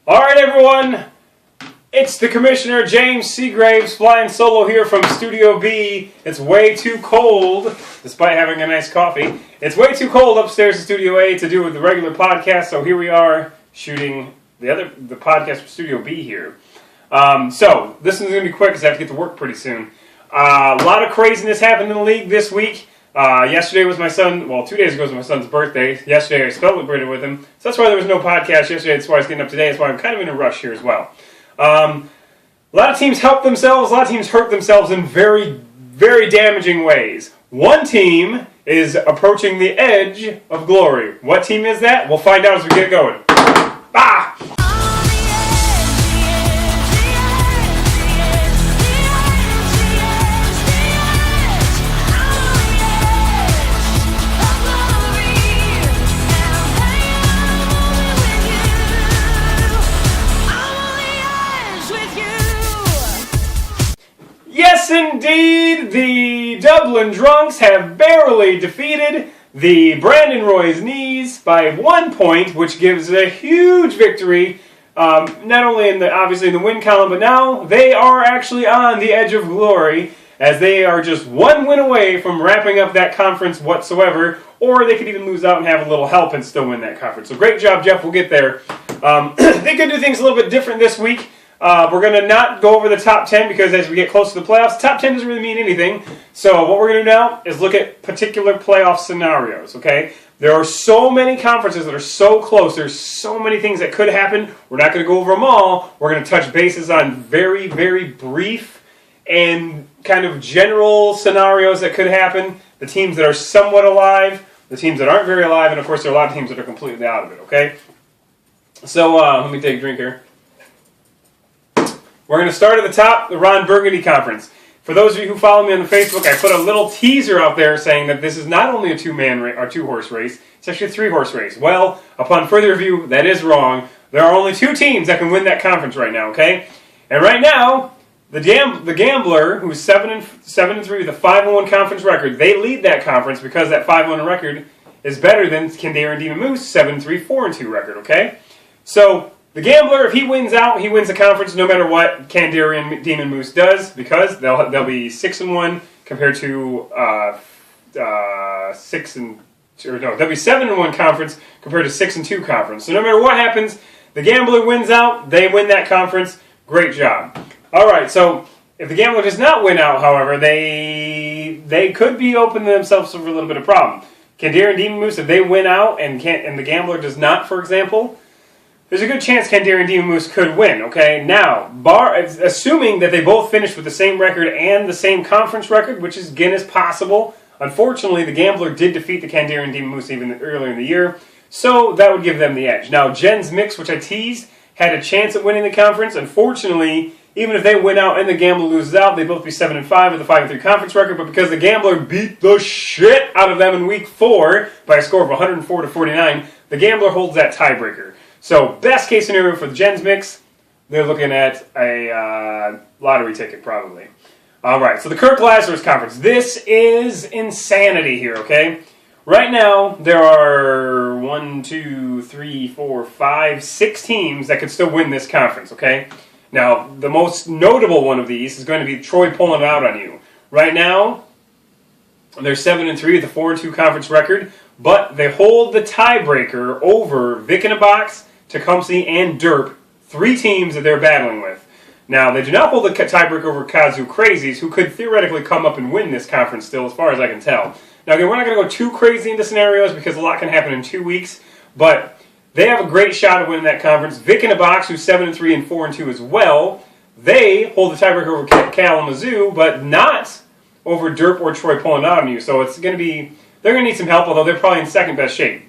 Alright everyone, it's the Commissioner James Seagraves flying solo here from Studio B. It's way too cold, despite having a nice coffee. It's way too cold upstairs in Studio A to do with the regular podcast, so here we are shooting the podcast for Studio B here. So, this is going to be quick because I have to get to work pretty soon. A lot of craziness happened in the league this week. Yesterday was my son, 2 days ago was my son's birthday. Yesterday I celebrated with him. So that's why there was no podcast yesterday. That's why I was getting up today. That's why I'm kind of in a rush here as well. A lot of teams helped themselves. A lot of teams hurt themselves in very, very damaging ways. One team is approaching the edge of glory. What team is that? We'll find out as we get going. Ah! Yes, indeed, the Dublin Drunks have barely defeated the Brandon Roy's Knees by 1 point, which gives a huge victory, not only obviously in the win column, but now they are actually on the edge of glory, as they are just one win away from wrapping up that conference whatsoever, or they could even lose out and have a little help and still win that conference. So great job, Jeff. We'll get there. They could do things a little bit different this week. We're going to not go over the top 10 because as we get close to the playoffs, top 10 doesn't really mean anything. So what we're going to do now is look at particular playoff scenarios, okay? There are so many conferences that are so close. There's so many things that could happen. We're not going to go over them all. We're going to touch bases on very, very brief and kind of general scenarios that could happen. The teams that are somewhat alive, the teams that aren't very alive, and of course there are a lot of teams that are completely out of it, okay? So let me take a drink here. We're going to start at the top, the Burgundy Conference. For those of you who follow me on Facebook, I put a little teaser out there saying that this is not only a two-horse race, it's actually a three-horse race. Well, upon further review, that is wrong. There are only two teams that can win that conference right now, okay? And right now, the Gambler, who's 7-3 with a 5-1 conference record, they lead that conference because that 5-1 record is better than Kildare and Demon Moose 7-3, 4-2 record, okay? So the Gambler, if he wins out, he wins the conference no matter what Kildare and Demon Moose does, because they'll be 6-1 compared to they'll be 7-1 conference compared to 6-2 conference. So no matter what happens, the Gambler wins out, they win that conference. Great job. All right, so if the Gambler does not win out, however, they could be opening themselves for a little bit of problem. Kildare and Demon Moose, if they win out and the Gambler does not, for example, there's a good chance Kildare and Demon Moose could win, okay? Now, assuming that they both finish with the same record and the same conference record, which is, again, is possible. Unfortunately, the Gambler did defeat the Kildare and Demon Moose even earlier in the year, so that would give them the edge. Now, Jen's Mix, which I teased, had a chance at winning the conference. Unfortunately, even if they win out and the Gambler loses out, they'd both be 7-5 with a 5-3 conference record, but because the Gambler beat the shit out of them in Week 4 by a score of 104-49, the Gambler holds that tiebreaker. So, best case scenario for the Gens Mix, they're looking at a lottery ticket, probably. Alright, so the Kirk Lazarus Conference. This is insanity here, okay? Right now, there are 6 teams that could still win this conference, okay? Now, the most notable one of these is going to be Troy pulling out on you. Right now, they're 7-3 with a 4-2 conference record, but they hold the tiebreaker over Vic in a Box, Tecumseh, and Derp, 3 teams that they're battling with. Now, they do not hold the tiebreaker over Kazoo Crazies, who could theoretically come up and win this conference still, as far as I can tell. Now, again, we're not going to go too crazy into scenarios because a lot can happen in 2 weeks, but they have a great shot at winning that conference. Vic in a Box, who's 7-3 and 4-2 as well, they hold the tiebreaker over Kalamazoo, but not over Derp or Troy pulling out on you. So it's going to be, they're going to need some help, although they're probably in second best shape.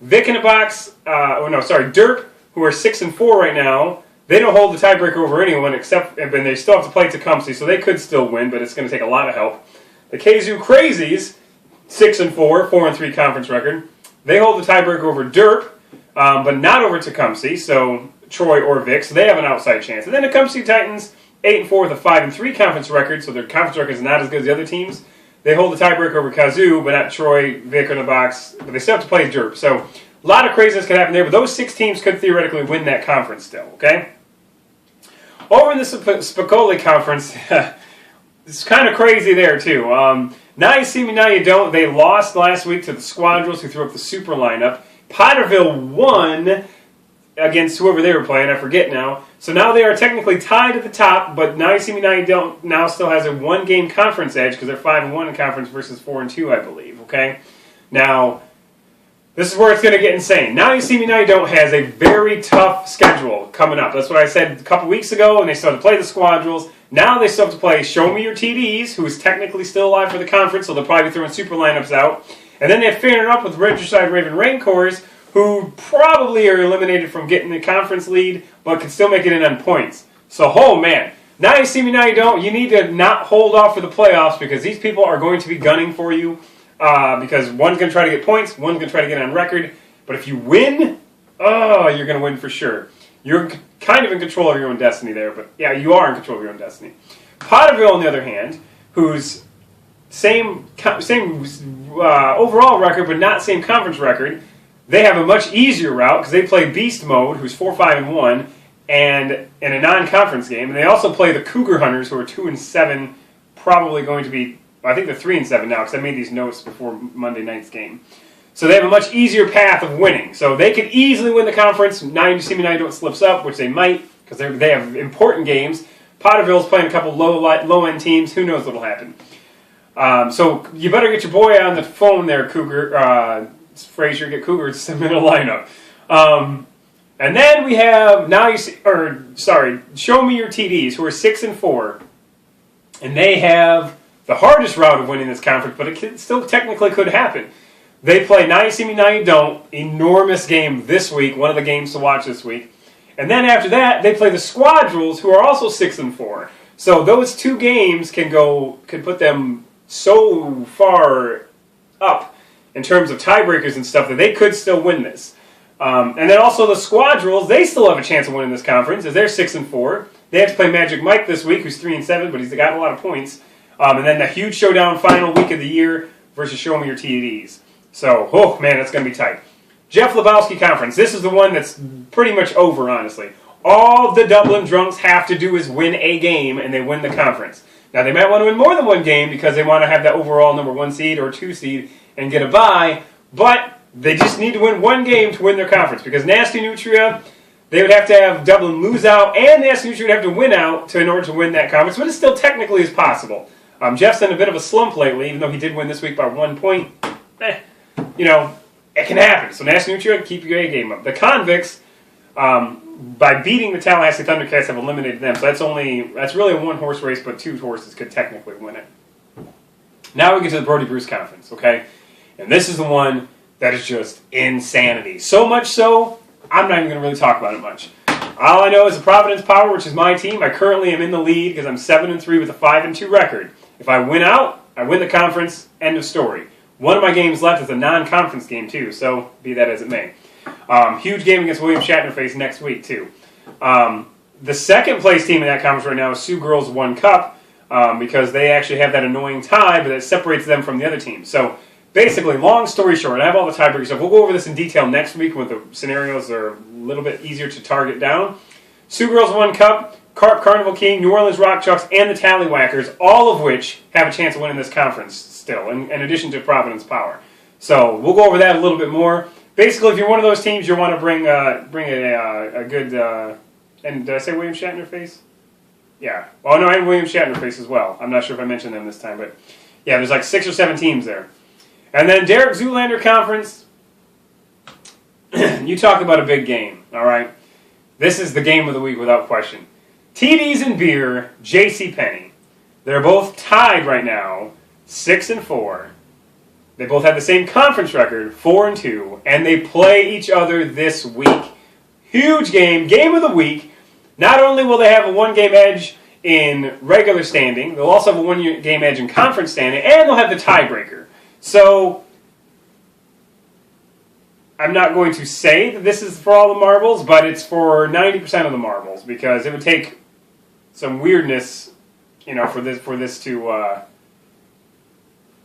Vic in a Box, Derp, who are 6-4 right now, they don't hold the tiebreaker over anyone except, and they still have to play Tecumseh, so they could still win, but it's going to take a lot of help. The Kazoo Crazies, 6-4, 4-3 conference record, they hold the tiebreaker over Derp, but not over Tecumseh, so Troy or Vic, so they have an outside chance. And then the Tecumseh Titans, 8-4 with a 5-3 conference record, so their conference record is not as good as the other teams. They hold the tiebreaker over Kazoo, but not Troy, Vic in a Box, but they still have to play Derp. So A lot of craziness could happen there, but those 6 teams could theoretically win that conference still, okay? Over in the Spicoli Conference, it's kind of crazy there, too. Now you see me, now you don't. They lost last week to the Squadrels, who threw up the super lineup. Potterville won against whoever they were playing, I forget now. So now they are technically tied at the top, but now you see me, now you don't, now still has a 1-game conference edge because they're 5-1 in conference versus 4-2, I believe, okay? Now, this is where it's going to get insane. Now you see me, now you don't has a very tough schedule coming up. That's what I said a couple weeks ago, and they still have to play the Squadrels. Now they still have to play Show Me Your TDs, who is technically still alive for the conference, so they'll probably be throwing super lineups out. And then they have to up with Regicide Raven Rancors, who probably are eliminated from getting the conference lead, but can still make it in on points. So, oh man, now you see me, now you don't. You need to not hold off for the playoffs because these people are going to be gunning for you because one's going to try to get points, one's going to try to get on record. But if you win, oh, you're going to win for sure. You're kind of in control of your own destiny there, but yeah, you are in control of your own destiny. Potterville, on the other hand, who's same overall record, but not same conference record, they have a much easier route because they play Beast Mode, who's 4-5-1, and in a non-conference game. And they also play the Cougar Hunters, who are 2-7, probably going to be, I think they're 3-7 now because I made these notes before Monday night's game. So they have a much easier path of winning. So they could easily win the conference. Now you see me, now you don't slips up, which they might because they have important games. Potterville's playing a couple low-end teams. Who knows what'll happen? So you better get your boy on the phone there, Cougar. Frazier, get Cougar to send in a lineup. And then we have Show Me Your TDs, who are 6-4, and they have the hardest route of winning this conference, but it still technically could happen. They play Now You See Me, Now You Don't, enormous game this week, one of the games to watch this week. And then after that, they play the Squadrels, who are also 6-4. So those 2 games can put them so far up in terms of tiebreakers and stuff that they could still win this. And then also the Squadrels, they still have a chance of winning this conference as they're 6-4. They have to play Magic Mike this week, who's 3-7, but he's got a lot of points. And then the huge showdown final week of the year versus Show Me Your TDs. So, oh man, that's going to be tight. Jeff Lebowski Conference. This is the one that's pretty much over, honestly. All the Dublin Drunks have to do is win a game, and they win the conference. Now, they might want to win more than one game because they want to have that overall number 1 seed or 2 seed and get a bye, but they just need to win 1 game to win their conference because Nasty Nutria, they would have to have Dublin lose out, and Nasty Nutria would have to win out in order to win that conference, but it still technically is possible. Jeff's in a bit of a slump lately, even though he did win this week by 1 point. It can happen. So Nasty Nutria, keep your A game up. The Convicts, by beating the Tallahassee Thundercats, have eliminated them. So that's really a 1-horse race, but 2 horses could technically win it. Now we get to the Brody Bruce Conference, okay? And this is the one that is just insanity. So much so, I'm not even going to really talk about it much. All I know is the Providence Power, which is my team. I currently am in the lead because I'm 7-3 with a 5-2 record. If I win out, I win the conference. End of story. One of my games left is a non-conference game too, so be that as it may. Huge game against William Shatnerface next week too. The second place team in that conference right now is Sioux Girls 1 Cup because they actually have that annoying tie, but it separates them from the other team. So basically, long story short, I have all the tiebreaker stuff. We'll go over this in detail next week when the scenarios are a little bit easier to target down. Sioux Girls 1 Cup, Carnival King, New Orleans Rock Chucks, and the Tallywhackers, all of which have a chance of winning this conference still, in addition to Providence Power. So we'll go over that a little bit more. Basically, if you're one of those teams, you want to bring a good... and did I say William Shatnerface? Yeah. Oh, no, and William Shatnerface as well. I'm not sure if I mentioned them this time, but yeah, there's like 6 or 7 teams there. And then Derek Zoolander Conference. You talk about a big game, all right? This is the game of the week without question. TDs and Beer, JCPenney. They're both tied right now, 6-4. They both have the same conference record, 4-2, and they play each other this week. Huge game, game of the week. Not only will they have a 1-game edge in regular standing, they'll also have a 1-game edge in conference standing, and they'll have the tiebreaker. So, I'm not going to say that this is for all the marbles, but it's for 90% of the marbles, because it would take some weirdness, for this to,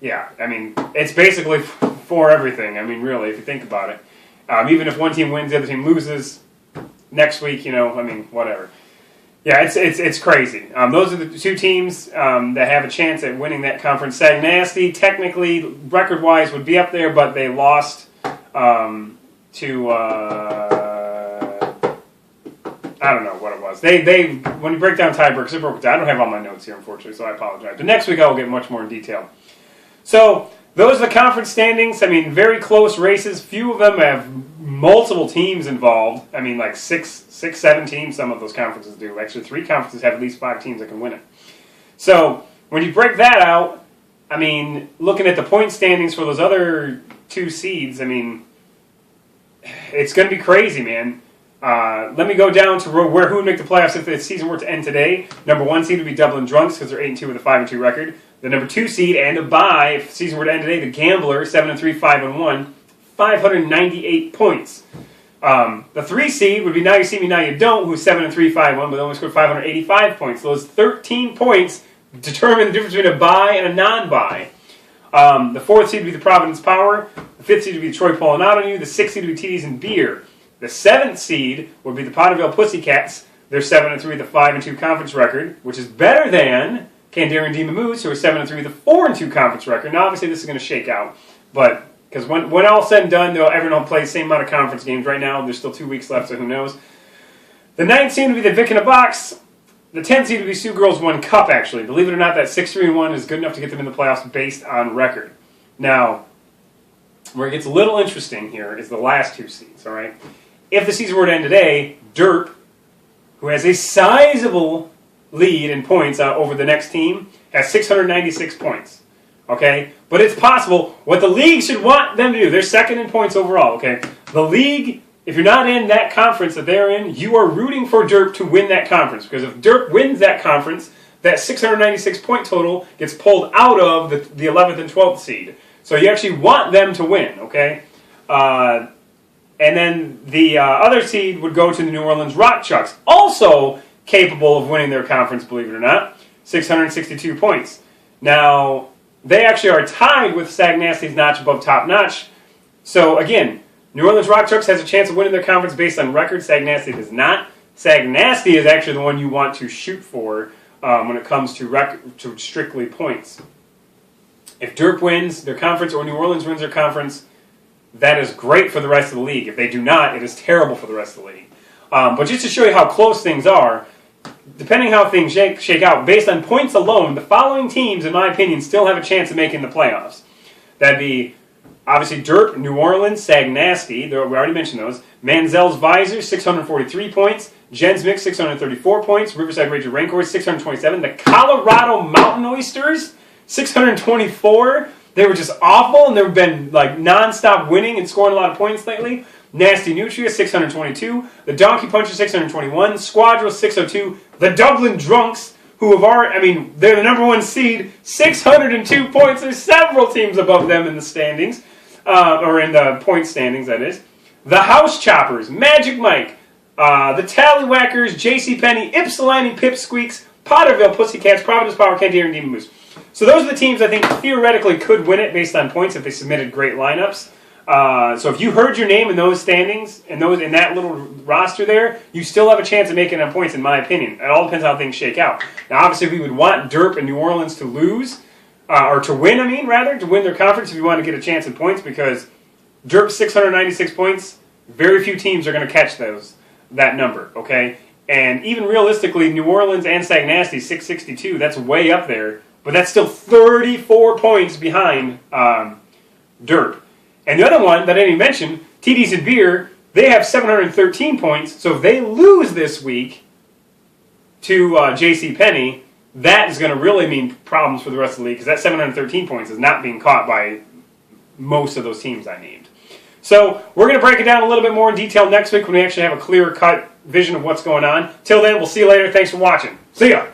yeah, I mean, it's basically for everything, I mean, really, if you think about it. Even if one team wins, the other team loses next week, whatever. Yeah, it's crazy. Those are the two teams that have a chance at winning that conference. Sag Nasty, technically, record-wise, would be up there, but they lost to I don't know what it was. They when you break down tiebreakers, they broke it down. I don't have all my notes here, unfortunately, so I apologize. But next week I will get much more in detail. So those are the conference standings. Very close races. Few of them have multiple teams involved. Like six, 7 teams. Some of those conferences do. Actually, 3 conferences have at least 5 teams that can win it. So when you break that out, looking at the point standings for those other 2 seeds, it's going to be crazy, man. Let me go down to who would make the playoffs if the season were to end today. Number 1 seed would be Dublin Drunks because they're 8-2 with a 5-2 record. The number 2 seed and a bye if the season were to end today, the Gambler, 7-3, 5-1, 598 points. The 3 seed would be Now You See Me Now You Don't, who's 7-3, 5-1, but they only scored 585 points. So those 13 points determine the difference between a bye and a non-bye. The 4th seed would be the Providence Power. The 5th seed would be Troy Pulling Out on You. The 6th seed would be TDs and Beer. The 7th seed would be the Potterville Pussycats. They're 7-3 with a 5-2 conference record, which is better than Kandarian Demon Moose, who are 7-3 with a 4-2 conference record. Now, obviously, this is going to shake out, but because when all said and done, everyone will play the same amount of conference games. Right now, there's still 2 weeks left, so who knows. The 9th seed would be the Vic in a Box. The 10th seed would be Sioux Girls 1 Cup, actually. Believe it or not, that 6-3-1 is good enough to get them in the playoffs based on record. Now, where it gets a little interesting here is the last 2 seeds, all right? If the season were to end today, Derp, who has a sizable lead in points over the next team, has 696 points. Okay? But it's possible. What the league should want them to do, they're second in points overall, okay? The league, if you're not in that conference that they're in, you are rooting for Derp to win that conference. Because if Derp wins that conference, that 696 point total gets pulled out of the 11th and 12th seed. So you actually want them to win, okay? And then the other seed would go to the New Orleans Rock Chucks, also capable of winning their conference, believe it or not, 662 points. Now, they actually are tied with Sag Nasty's notch above top notch. So, again, New Orleans Rock Chucks has a chance of winning their conference based on record. Sag Nasty does not. Sag Nasty is actually the one you want to shoot for when it comes to strictly points. If Derp wins their conference or New Orleans wins their conference, that is great for the rest of the league. If they do not, it is terrible for the rest of the league. But just to show you how close things are, depending how things shake out, based on points alone, the following teams, in my opinion, still have a chance of making the playoffs. That'd be, obviously, Derp, New Orleans, Sag Nasty, we already mentioned those. Manziel's Visor, 643 points. Jens Mix, 634 points. Riverside Ranger Rancors, 627. The Colorado Mountain Oysters, 624. They were just awful, and they've been non-stop winning and scoring a lot of points lately. Nasty Nutria, 622. The Donkey Punchers, 621. Squadra, 602. The Dublin Drunks, who have already, they're the number 1 seed, 602 points. There's several teams above them in the standings, or in the point standings, that is. The House Choppers, Magic Mike, the Tallywhackers, JCPenney, Ypsilanti Pipsqueaks, Potterville Pussycats, Providence Power, Kandarian Demon Moose. So those are the teams I think theoretically could win it based on points if they submitted great lineups. So if you heard your name in those standings, in that little roster there, you still have a chance of making it on points, in my opinion. It all depends how things shake out. Now, obviously, we would want Derp and New Orleans to lose, or to win, to win their conference if you want to get a chance in points, because Derp's 696 points, very few teams are going to catch that number, okay? And even realistically, New Orleans and Sag Nasty, 662, that's way up there. But that's still 34 points behind Derp. And the other one that I didn't mention, TDs and Beer, they have 713 points. So if they lose this week to JCPenney, that is going to really mean problems for the rest of the league, because that 713 points is not being caught by most of those teams I named. So we're going to break it down a little bit more in detail next week when we actually have a clear-cut vision of what's going on. Till then, we'll see you later. Thanks for watching. See ya!